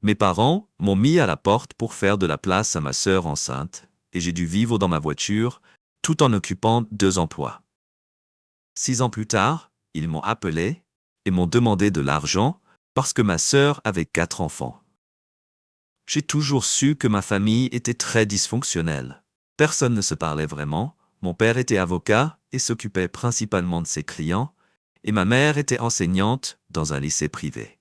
Mes parents m'ont mis à la porte pour faire de la place à ma sœur enceinte, et j'ai dû vivre dans ma voiture, tout en occupant 2 emplois. 6 ans plus tard, ils m'ont appelé et m'ont demandé de l'argent parce que ma sœur avait 4 enfants. J'ai toujours su que ma famille était très dysfonctionnelle. Personne ne se parlait vraiment, mon père était avocat et s'occupait principalement de ses clients, et ma mère était enseignante dans un lycée privé.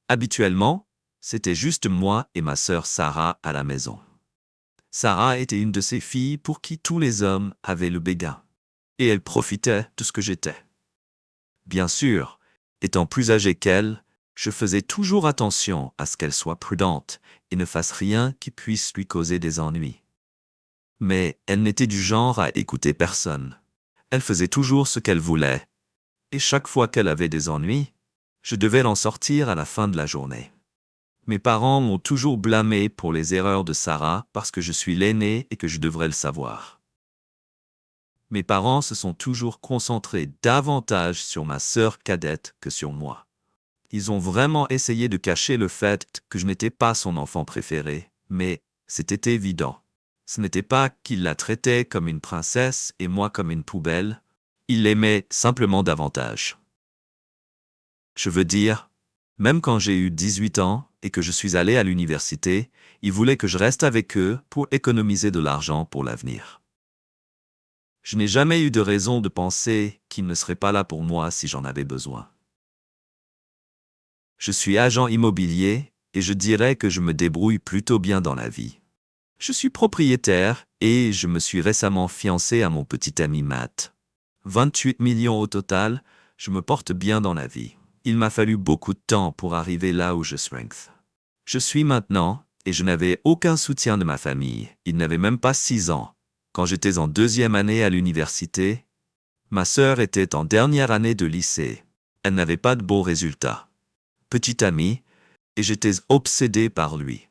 Habituellement, c'était juste moi et ma sœur Sarah à la maison. Sarah était une de ces filles pour qui tous les hommes avaient le béguin, et elle profitait de ce que j'étais. Bien sûr, étant plus âgée qu'elle, je faisais toujours attention à ce qu'elle soit prudente et ne fasse rien qui puisse lui causer des ennuis. Mais elle n'était du genre à écouter personne. Elle faisait toujours ce qu'elle voulait, et chaque fois qu'elle avait des ennuis, je devais l'en sortir à la fin de la journée. Mes parents m'ont toujours blâmé pour les erreurs de Sarah parce que je suis l'aîné et que je devrais le savoir. Mes parents se sont toujours concentrés davantage sur ma sœur cadette que sur moi. Ils ont vraiment essayé de cacher le fait que je n'étais pas son enfant préféré, mais c'était évident. Ce n'était pas qu'ils la traitaient comme une princesse et moi comme une poubelle, ils l'aimaient simplement davantage. Je veux dire, même quand j'ai eu 18 ans et que je suis allé à l'université, ils voulaient que je reste avec eux pour économiser de l'argent pour l'avenir. Je n'ai jamais eu de raison de penser qu'ils ne seraient pas là pour moi si j'en avais besoin. Je suis agent immobilier et je dirais que je me débrouille plutôt bien dans la vie. Je suis propriétaire et je me suis récemment fiancé à mon petit ami Matt. 28 millions au total, je me porte bien dans la vie. Il m'a fallu beaucoup de temps pour arriver là où je suis. Je suis maintenant, et je n'avais aucun soutien de ma famille. Il n'avait même pas 6 ans. Quand j'étais en 2e année à l'université, ma sœur était en dernière année de lycée. Elle n'avait pas de bons résultats. Petit ami, et j'étais obsédé par lui.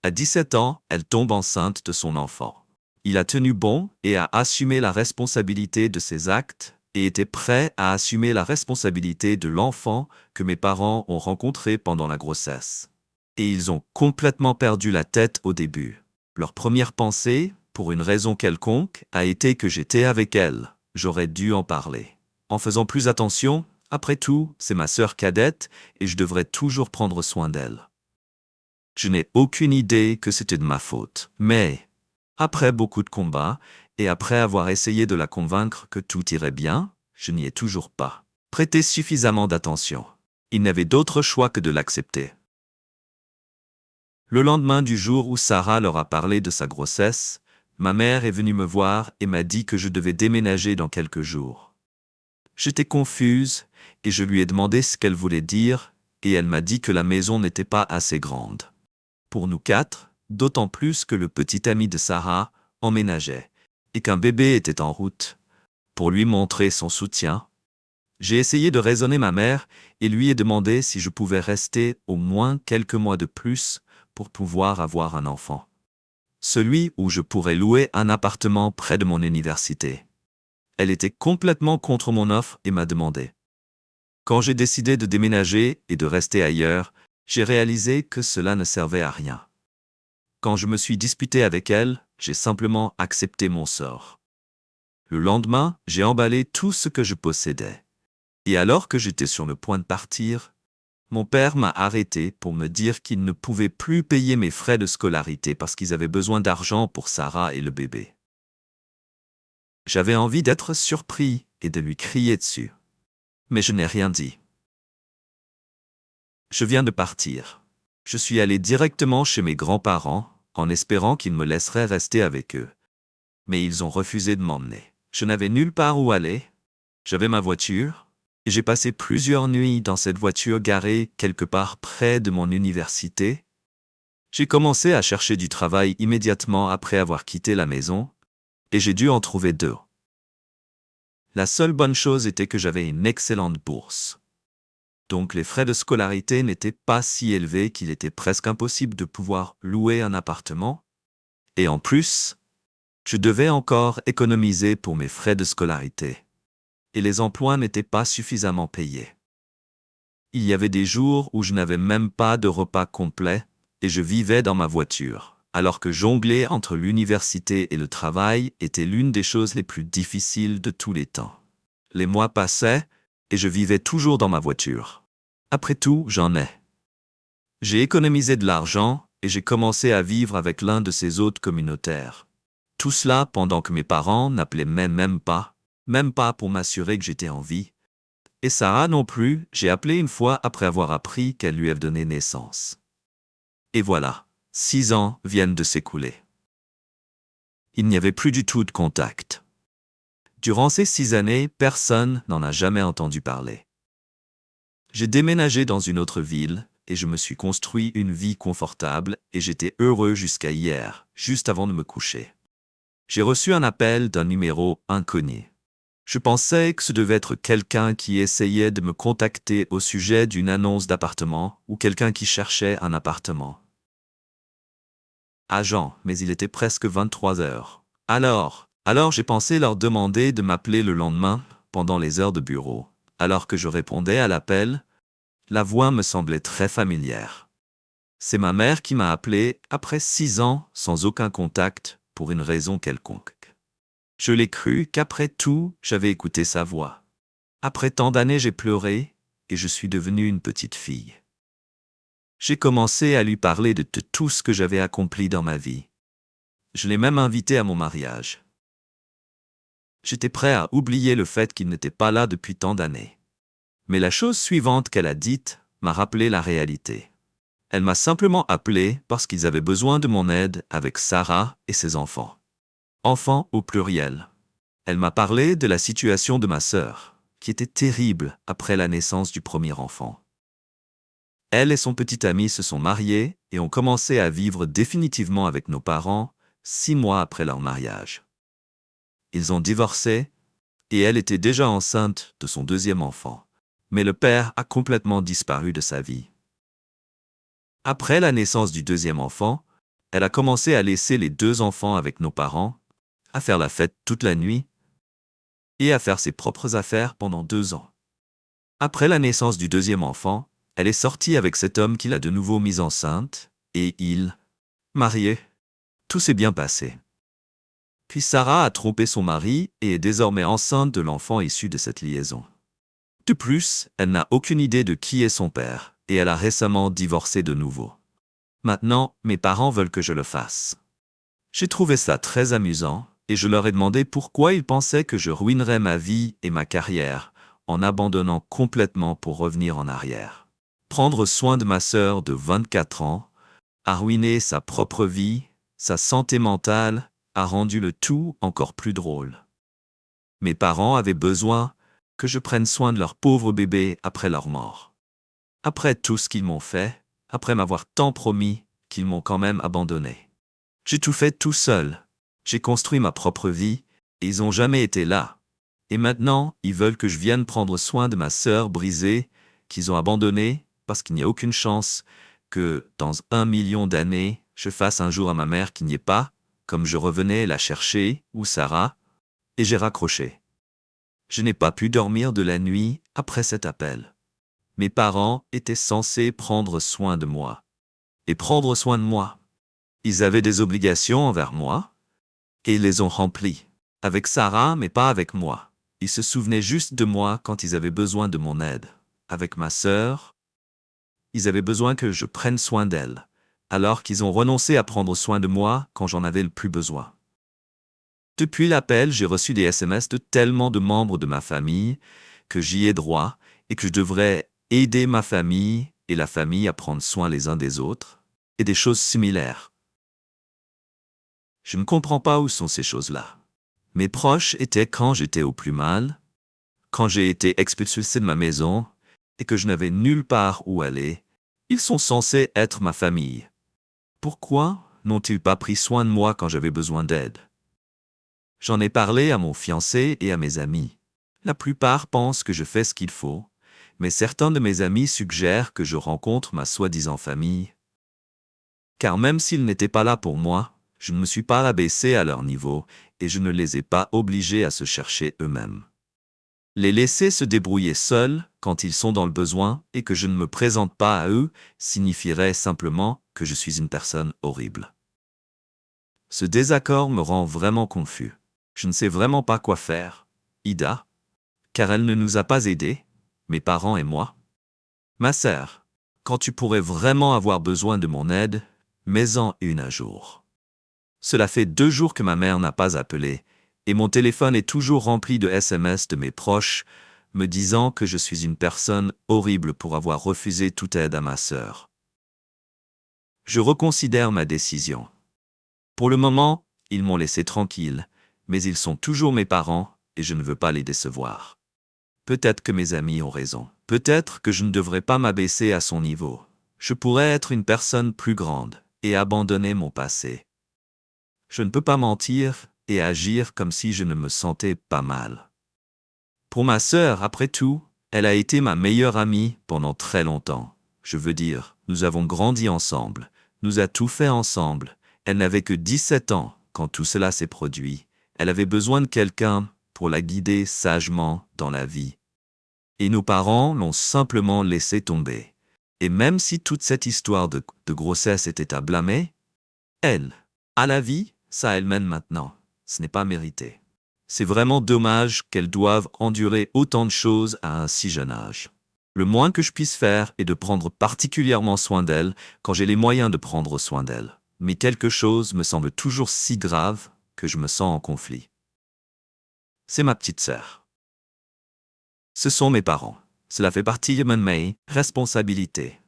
À 17 ans, elle tombe enceinte de son enfant. Il a tenu bon et a assumé la responsabilité de ses actes et était prêt à assumer la responsabilité de l'enfant que mes parents ont rencontré pendant la grossesse. Et ils ont complètement perdu la tête au début. Leur première pensée, pour une raison quelconque, a été que j'étais avec elle. J'aurais dû en parler. En faisant plus attention, après tout, c'est ma sœur cadette et je devrais toujours prendre soin d'elle. Je n'ai aucune idée que c'était de ma faute, mais après beaucoup de combats, et après avoir essayé de la convaincre que tout irait bien, je n'y ai toujours pas prêté suffisamment d'attention. Il n'avait d'autre choix que de l'accepter. Le lendemain du jour où Sarah leur a parlé de sa grossesse, ma mère est venue me voir et m'a dit que je devais déménager dans quelques jours. J'étais confuse, et je lui ai demandé ce qu'elle voulait dire, et elle m'a dit que la maison n'était pas assez grande pour nous 4, d'autant plus que le petit ami de Sarah emménageait, et qu'un bébé était en route. Pour lui montrer son soutien, j'ai essayé de raisonner ma mère et lui ai demandé si je pouvais rester au moins quelques mois de plus pour pouvoir avoir un enfant. Celui où je pourrais louer un appartement près de mon université. Elle était complètement contre mon offre et m'a demandé. Quand j'ai décidé de déménager et de rester ailleurs, j'ai réalisé que cela ne servait à rien. Quand je me suis disputé avec elle, j'ai simplement accepté mon sort. Le lendemain, j'ai emballé tout ce que je possédais. Et alors que j'étais sur le point de partir, mon père m'a arrêté pour me dire qu'il ne pouvait plus payer mes frais de scolarité parce qu'ils avaient besoin d'argent pour Sarah et le bébé. J'avais envie d'être surpris et de lui crier dessus. Mais je n'ai rien dit. Je viens de partir. Je suis allé directement chez mes grands-parents, en espérant qu'ils me laisseraient rester avec eux. Mais ils ont refusé de m'emmener. Je n'avais nulle part où aller. J'avais ma voiture, et j'ai passé plusieurs nuits dans cette voiture garée quelque part près de mon université. J'ai commencé à chercher du travail immédiatement après avoir quitté la maison, et j'ai dû en trouver 2. La seule bonne chose était que j'avais une excellente bourse. Donc les frais de scolarité n'étaient pas si élevés qu'il était presque impossible de pouvoir louer un appartement. Et en plus, je devais encore économiser pour mes frais de scolarité. Et les emplois n'étaient pas suffisamment payés. il y avait des jours où je n'avais même pas de repas complet, et je vivais dans ma voiture, alors que jongler entre l'université et le travail était l'une des choses les plus difficiles de tous les temps. Les mois passaient, et je vivais toujours dans ma voiture. Après tout, j'en ai. J'ai économisé de l'argent, et j'ai commencé à vivre avec l'un de ces hôtes communautaires. Tout cela pendant que mes parents n'appelaient même pas pour m'assurer que j'étais en vie. Et Sarah non plus, j'ai appelé une fois après avoir appris qu'elle lui avait donné naissance. Et voilà, 6 ans viennent de s'écouler. Il n'y avait plus du tout de contact. Durant ces 6 années, personne n'en a jamais entendu parler. J'ai déménagé dans une autre ville, et je me suis construit une vie confortable, et j'étais heureux jusqu'à hier, juste avant de me coucher. J'ai reçu un appel d'un numéro inconnu. Je pensais que ce devait être quelqu'un qui essayait de me contacter au sujet d'une annonce d'appartement ou quelqu'un qui cherchait un appartement. Agent, mais il était presque 23 heures. Alors j'ai pensé leur demander de m'appeler le lendemain, pendant les heures de bureau. Alors que je répondais à l'appel, la voix me semblait très familière. C'est ma mère qui m'a appelé après 6 ans sans aucun contact pour une raison quelconque. Je l'ai cru qu'après tout, j'avais écouté sa voix. Après tant d'années, j'ai pleuré et je suis devenue une petite fille. J'ai commencé à lui parler de tout ce que j'avais accompli dans ma vie. Je l'ai même invité à mon mariage. J'étais prêt à oublier le fait qu'il n'était pas là depuis tant d'années. Mais la chose suivante qu'elle a dite m'a rappelé la réalité. Elle m'a simplement appelé parce qu'ils avaient besoin de mon aide avec Sarah et ses enfants. Enfants au pluriel. Elle m'a parlé de la situation de ma sœur, qui était terrible après la naissance du premier enfant. Elle et son petit ami se sont mariés et ont commencé à vivre définitivement avec nos parents 6 mois après leur mariage. Ils ont divorcé et elle était déjà enceinte de son deuxième enfant, mais le père a complètement disparu de sa vie. Après la naissance du deuxième enfant, elle a commencé à laisser les 2 enfants avec nos parents, à faire la fête toute la nuit et à faire ses propres affaires pendant 2 ans. Après la naissance du deuxième enfant, elle est sortie avec cet homme qui l'a de nouveau mise enceinte, et marié. Tout s'est bien passé. Puis Sarah a trompé son mari et est désormais enceinte de l'enfant issu de cette liaison. De plus, elle n'a aucune idée de qui est son père, et elle a récemment divorcé de nouveau. Maintenant, mes parents veulent que je le fasse. J'ai trouvé ça très amusant, et je leur ai demandé pourquoi ils pensaient que je ruinerais ma vie et ma carrière en abandonnant complètement pour revenir en arrière. Prendre soin de ma sœur de 24 ans a ruiné sa propre vie, sa santé mentale a rendu le tout encore plus drôle. Mes parents avaient besoin que je prenne soin de leur pauvre bébé après leur mort. Après tout ce qu'ils m'ont fait, après m'avoir tant promis qu'ils m'ont quand même abandonné. J'ai tout fait tout seul. J'ai construit ma propre vie, et ils n'ont jamais été là. Et maintenant, ils veulent que je vienne prendre soin de ma sœur brisée, qu'ils ont abandonnée, parce qu'il n'y a aucune chance que, dans 1 million d'années, je fasse un jour à ma mère qu'il n'y ait pas, comme je revenais la chercher, ou Sarah, et j'ai raccroché. Je n'ai pas pu dormir de la nuit après cet appel. Mes parents étaient censés prendre soin de moi. Et prendre soin de moi. Ils avaient des obligations envers moi, et ils les ont remplies. Avec Sarah, mais pas avec moi. Ils se souvenaient juste de moi quand ils avaient besoin de mon aide. Avec ma sœur, ils avaient besoin que je prenne soin d'elle, alors qu'ils ont renoncé à prendre soin de moi quand j'en avais le plus besoin. Depuis l'appel, j'ai reçu des SMS de tellement de membres de ma famille que j'y ai droit et que je devrais aider ma famille et la famille à prendre soin les uns des autres, et des choses similaires. Je ne comprends pas où sont ces choses-là. Mes proches étaient quand j'étais au plus mal, quand j'ai été expulsé de ma maison et que je n'avais nulle part où aller. Ils sont censés être ma famille. Pourquoi n'ont-ils pas pris soin de moi quand j'avais besoin d'aide? J'en ai parlé à mon fiancé et à mes amis. La plupart pensent que je fais ce qu'il faut, mais certains de mes amis suggèrent que je rencontre ma soi-disant famille. Car même s'ils n'étaient pas là pour moi, je ne me suis pas abaissé à leur niveau et je ne les ai pas obligés à se chercher eux-mêmes. Les laisser se débrouiller seuls quand ils sont dans le besoin et que je ne me présente pas à eux signifierait simplement que je suis une personne horrible. Ce désaccord me rend vraiment confus. Je ne sais vraiment pas quoi faire, Ida, car elle ne nous a pas aidés, mes parents et moi. Ma sœur, quand tu pourrais vraiment avoir besoin de mon aide, mets-en une à jour. Cela fait 2 jours que ma mère n'a pas appelé, et mon téléphone est toujours rempli de SMS de mes proches, me disant que je suis une personne horrible pour avoir refusé toute aide à ma sœur. Je reconsidère ma décision. Pour le moment, ils m'ont laissé tranquille, mais ils sont toujours mes parents et je ne veux pas les décevoir. Peut-être que mes amis ont raison. Peut-être que je ne devrais pas m'abaisser à son niveau. Je pourrais être une personne plus grande et abandonner mon passé. Je ne peux pas mentir et agir comme si je ne me sentais pas mal. Pour ma sœur, après tout, elle a été ma meilleure amie pendant très longtemps. Je veux dire, nous avons grandi ensemble, nous a tout fait ensemble. Elle n'avait que 17 ans quand tout cela s'est produit. Elle avait besoin de quelqu'un pour la guider sagement dans la vie. Et nos parents l'ont simplement laissé tomber. Et même si toute cette histoire de grossesse était à blâmer, elle a la vie, ça elle mène maintenant. Ce n'est pas mérité. C'est vraiment dommage qu'elles doivent endurer autant de choses à un si jeune âge. Le moins que je puisse faire est de prendre particulièrement soin d'elles quand j'ai les moyens de prendre soin d'elles. Mais quelque chose me semble toujours si grave que je me sens en conflit. C'est ma petite sœur. Ce sont mes parents. Cela fait partie de mes responsabilités.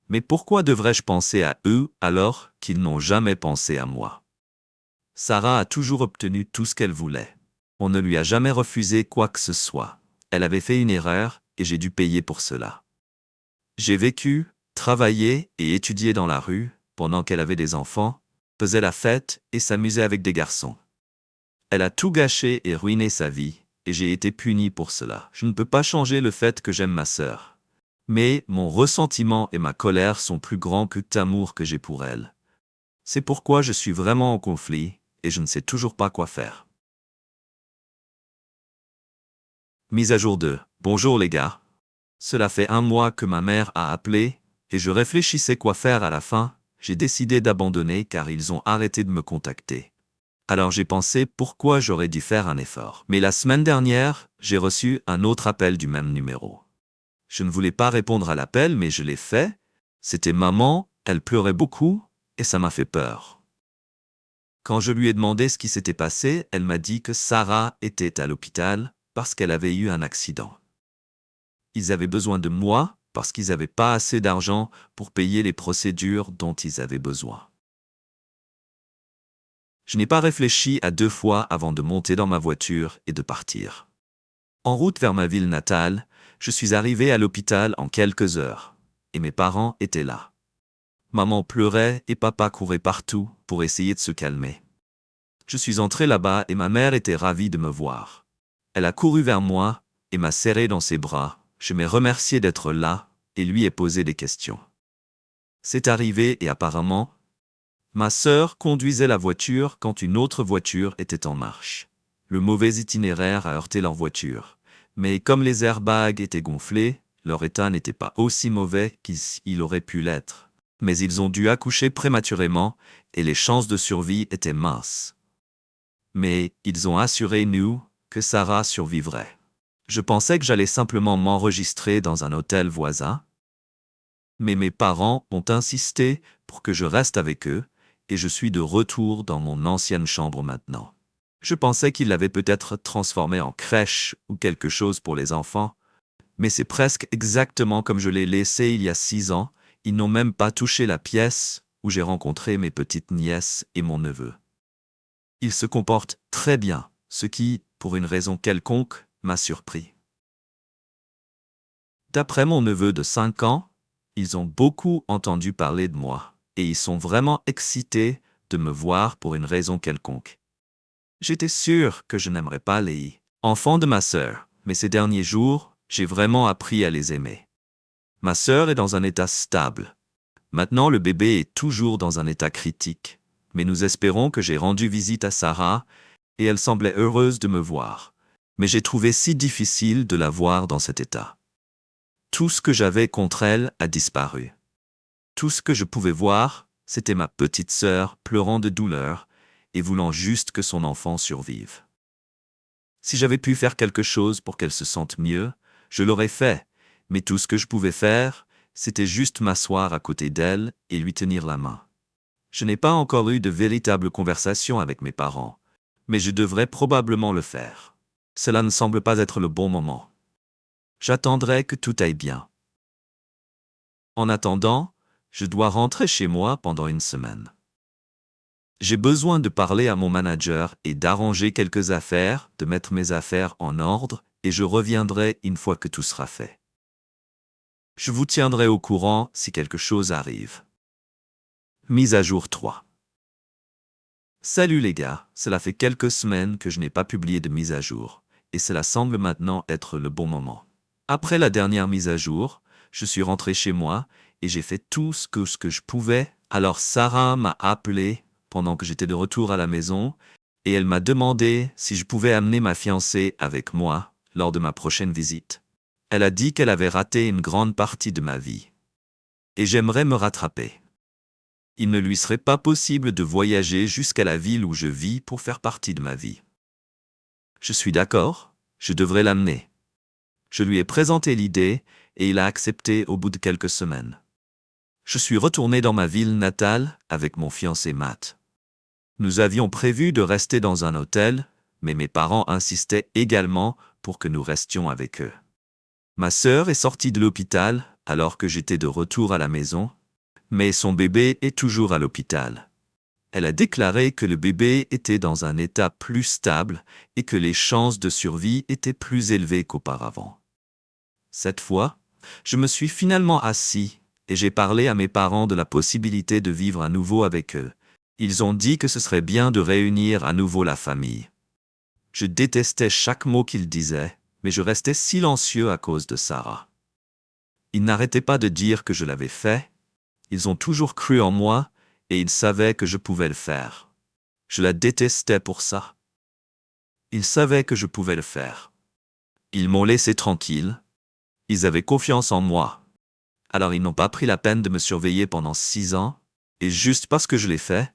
Mais pourquoi devrais-je penser à eux alors qu'ils n'ont jamais pensé à moi? Sarah a toujours obtenu tout ce qu'elle voulait. On ne lui a jamais refusé quoi que ce soit. Elle avait fait une erreur et j'ai dû payer pour cela. J'ai vécu, travaillé et étudié dans la rue pendant qu'elle avait des enfants, faisait la fête et s'amusait avec des garçons. Elle a tout gâché et ruiné sa vie, et j'ai été puni pour cela. Je ne peux pas changer le fait que j'aime ma sœur. Mais mon ressentiment et ma colère sont plus grands que l'amour que j'ai pour elle. C'est pourquoi je suis vraiment en conflit, et je ne sais toujours pas quoi faire. Mise à jour 2. Bonjour les gars. Cela fait 1 mois que ma mère a appelé, et je réfléchissais quoi faire à la fin. J'ai décidé d'abandonner car ils ont arrêté de me contacter. Alors j'ai pensé pourquoi j'aurais dû faire un effort. Mais la semaine dernière, j'ai reçu un autre appel du même numéro. Je ne voulais pas répondre à l'appel, mais je l'ai fait. C'était maman, elle pleurait beaucoup, et ça m'a fait peur. Quand je lui ai demandé ce qui s'était passé, elle m'a dit que Sarah était à l'hôpital parce qu'elle avait eu un accident. Ils avaient besoin de moi parce qu'ils n'avaient pas assez d'argent pour payer les procédures dont ils avaient besoin. Je n'ai pas réfléchi à 2 fois avant de monter dans ma voiture et de partir. En route vers ma ville natale, je suis arrivé à l'hôpital en quelques heures, et mes parents étaient là. Maman pleurait et papa courait partout pour essayer de se calmer. Je suis entré là-bas et ma mère était ravie de me voir. Elle a couru vers moi et m'a serré dans ses bras. Je m'ai remercié d'être là et lui ai posé des questions. C'est arrivé et apparemment, ma sœur conduisait la voiture quand une autre voiture était en marche. Le mauvais itinéraire a heurté leur voiture. Mais comme les airbags étaient gonflés, leur état n'était pas aussi mauvais qu'il aurait pu l'être. Mais ils ont dû accoucher prématurément et les chances de survie étaient minces. Mais ils ont assuré nous que Sarah survivrait. Je pensais que j'allais simplement m'enregistrer dans un hôtel voisin. Mais mes parents ont insisté pour que je reste avec eux et je suis de retour dans mon ancienne chambre maintenant. Je pensais qu'ils l'avaient peut-être transformée en crèche ou quelque chose pour les enfants, mais c'est presque exactement comme je l'ai laissé il y a 6 ans. Ils n'ont même pas touché la pièce où j'ai rencontré mes petites nièces et mon neveu. Ils se comportent très bien, ce qui, pour une raison quelconque, m'a surpris. D'après mon neveu de 5 ans, ils ont beaucoup entendu parler de moi, et ils sont vraiment excités de me voir pour une raison quelconque. J'étais sûr que je n'aimerais pas les enfants de ma sœur, mais ces derniers jours, j'ai vraiment appris à les aimer. Ma sœur est dans un état stable. Maintenant, le bébé est toujours dans un état critique, mais nous espérons que j'ai rendu visite à Sarah, et elle semblait heureuse de me voir. Mais j'ai trouvé si difficile de la voir dans cet état. Tout ce que j'avais contre elle a disparu. Tout ce que je pouvais voir, c'était ma petite sœur pleurant de douleur et voulant juste que son enfant survive. Si j'avais pu faire quelque chose pour qu'elle se sente mieux, je l'aurais fait, mais tout ce que je pouvais faire, c'était juste m'asseoir à côté d'elle et lui tenir la main. Je n'ai pas encore eu de véritable conversation avec mes parents, mais je devrais probablement le faire. Cela ne semble pas être le bon moment. J'attendrai que tout aille bien. En attendant, je dois rentrer chez moi pendant une semaine. J'ai besoin de parler à mon manager et d'arranger quelques affaires, de mettre mes affaires en ordre, et je reviendrai une fois que tout sera fait. Je vous tiendrai au courant si quelque chose arrive. Mise à jour 3. Salut les gars, cela fait quelques semaines que je n'ai pas publié de mise à jour, et cela semble maintenant être le bon moment. Après la dernière mise à jour, je suis rentré chez moi et j'ai fait tout ce que je pouvais. Alors Sarah m'a appelé pendant que j'étais de retour à la maison et elle m'a demandé si je pouvais amener ma fiancée avec moi lors de ma prochaine visite. Elle a dit qu'elle avait raté une grande partie de ma vie. Et j'aimerais me rattraper. Il ne lui serait pas possible de voyager jusqu'à la ville où je vis pour faire partie de ma vie. Je suis d'accord, je devrais l'amener. Je lui ai présenté l'idée et il a accepté au bout de quelques semaines. Je suis retourné dans ma ville natale avec mon fiancé Matt. Nous avions prévu de rester dans un hôtel, mais mes parents insistaient également pour que nous restions avec eux. Ma sœur est sortie de l'hôpital alors que j'étais de retour à la maison, mais son bébé est toujours à l'hôpital. Elle a déclaré que le bébé était dans un état plus stable et que les chances de survie étaient plus élevées qu'auparavant. Cette fois, je me suis finalement assis et j'ai parlé à mes parents de la possibilité de vivre à nouveau avec eux. Ils ont dit que ce serait bien de réunir à nouveau la famille. Je détestais chaque mot qu'ils disaient, mais je restais silencieux à cause de Sarah. Ils n'arrêtaient pas de dire que je l'avais fait. Ils ont toujours cru en moi et ils savaient que je pouvais le faire. Je la détestais pour ça. Ils savaient que je pouvais le faire. Ils m'ont laissé tranquille. Ils avaient confiance en moi. Alors ils n'ont pas pris la peine de me surveiller pendant 6 ans, et juste parce que je l'ai fait,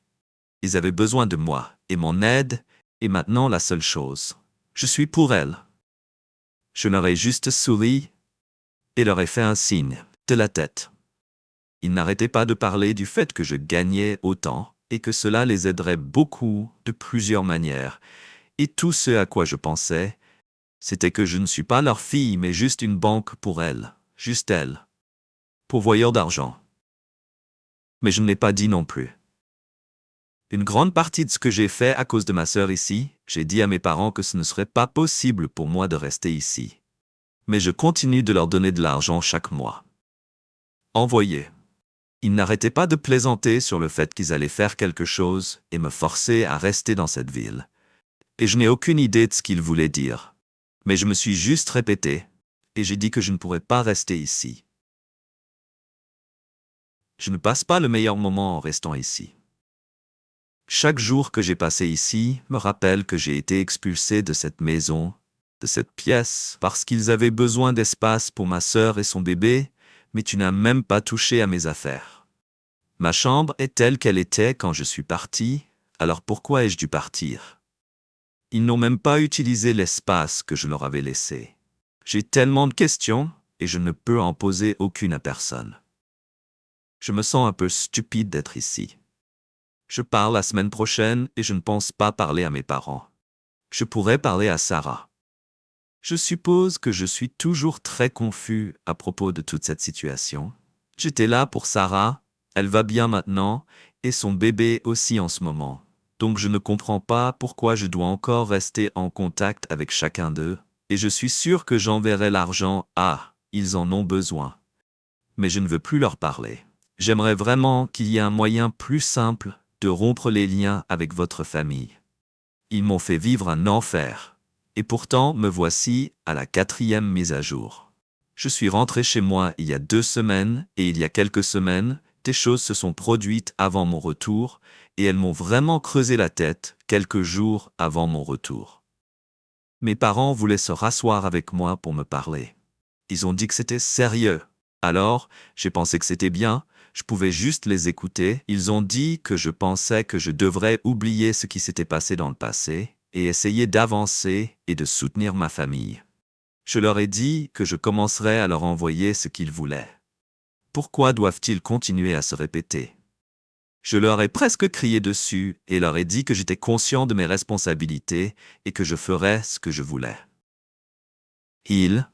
ils avaient besoin de moi, et mon aide est maintenant la seule chose. Je suis pour elle. Je leur ai juste souri et leur ai fait un signe de la tête. Ils n'arrêtaient pas de parler du fait que je gagnais autant et que cela les aiderait beaucoup de plusieurs manières. Et tout ce à quoi je pensais, c'était que je ne suis pas leur fille mais juste une banque pour elles, juste elles. Pourvoyeur d'argent. Mais je ne l'ai pas dit non plus. Une grande partie de ce que j'ai fait à cause de ma sœur ici, j'ai dit à mes parents que ce ne serait pas possible pour moi de rester ici. Mais je continue de leur donner de l'argent chaque mois. Envoyé. Ils n'arrêtaient pas de plaisanter sur le fait qu'ils allaient faire quelque chose et me forcer à rester dans cette ville. Et je n'ai aucune idée de ce qu'ils voulaient dire. Mais je me suis juste répété, et j'ai dit que je ne pourrais pas rester ici. Je ne passe pas le meilleur moment en restant ici. Chaque jour que j'ai passé ici me rappelle que j'ai été expulsé de cette maison, de cette pièce, parce qu'ils avaient besoin d'espace pour ma sœur et son bébé, mais tu n'as même pas touché à mes affaires. Ma chambre est telle qu'elle était quand je suis parti, alors pourquoi ai-je dû partir? Ils n'ont même pas utilisé l'espace que je leur avais laissé. J'ai tellement de questions et je ne peux en poser aucune à personne. Je me sens un peu stupide d'être ici. Je parle la semaine prochaine et je ne pense pas parler à mes parents. Je pourrais parler à Sarah. Je suppose que je suis toujours très confus à propos de toute cette situation. J'étais là pour Sarah, elle va bien maintenant, et son bébé aussi en ce moment. Donc je ne comprends pas pourquoi je dois encore rester en contact avec chacun d'eux, et je suis sûr que j'enverrai l'argent ils en ont besoin. Mais je ne veux plus leur parler. J'aimerais vraiment qu'il y ait un moyen plus simple de rompre les liens avec votre famille. Ils m'ont fait vivre un enfer. Et pourtant, me voici à la 4e mise à jour. Je suis rentré chez moi il y a 2 semaines, et il y a quelques semaines, des choses se sont produites avant mon retour, et elles m'ont vraiment creusé la tête quelques jours avant mon retour. Mes parents voulaient se rasseoir avec moi pour me parler. Ils ont dit que c'était sérieux. Alors, j'ai pensé que c'était bien, je pouvais juste les écouter. Ils ont dit que je pensais que je devrais oublier ce qui s'était passé dans le passé et essayer d'avancer et de soutenir ma famille. Je leur ai dit que je commencerais à leur envoyer ce qu'ils voulaient. Pourquoi doivent-ils continuer à se répéter? Je leur ai presque crié dessus et leur ai dit que j'étais conscient de mes responsabilités et que je ferais ce que je voulais. Ils